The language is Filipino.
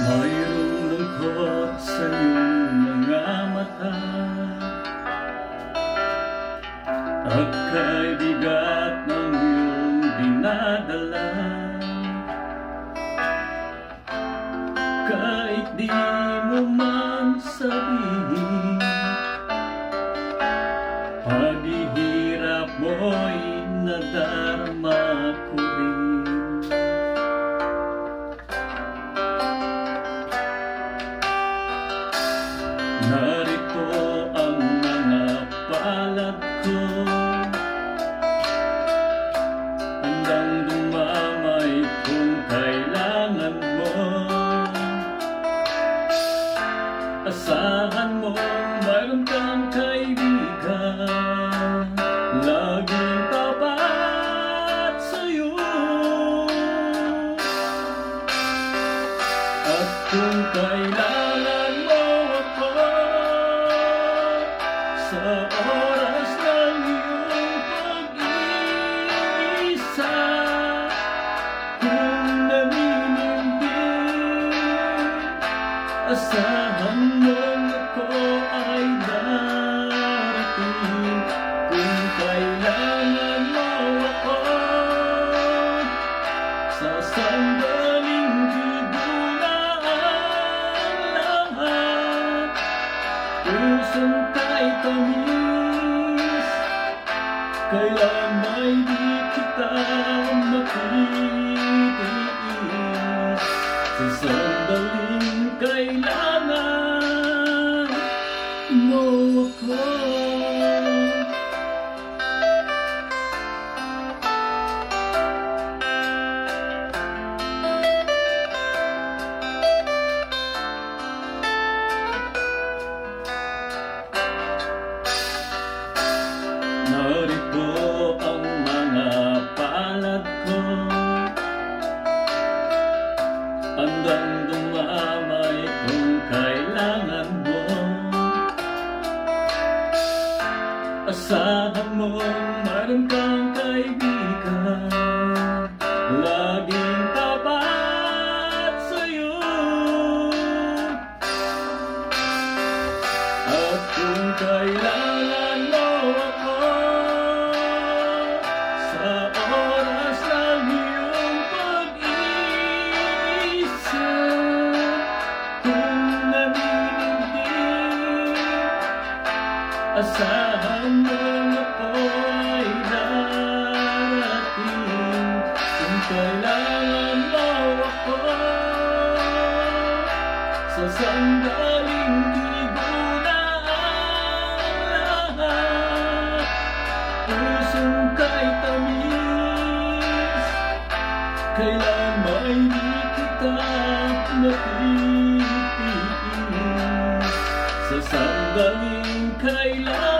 Mayroong lungkot sa iyong mga mata at kay bigat ng iyong dinadala. Kahit di mo man sabihin, paghihirap mo'y nadarama ko rin. Narito ang mga palad ko, handang dumamay kung kailangan mo. Asahan mo mayroon kang kaibigan, laging tapat sa'yo. At kung kailangan mo ako sa oras ng iyong pag-iisa, kung nanininding, asahan mong ako ay darating. Kung kailangan mo ako sa sandaling di na ang lahat, pusong kay tamis, kailan may di kita matitiis. Sa sandaling kailangan mo ako. Narito ang mga palad ko, handang dumamay kung kailangan mo. Asahan mo mayroon kang kaibigan, laging tapat sa'yo. At kung kailangan mo ako sa oras ng iyong pag-iisa, kung nanininding, asahan mo ako ay darating. Kung kailangan mo ako sa sandaling di na ang lahat, pusong kay tamis, kailan may di kita matitiis. Sa sandaling kailan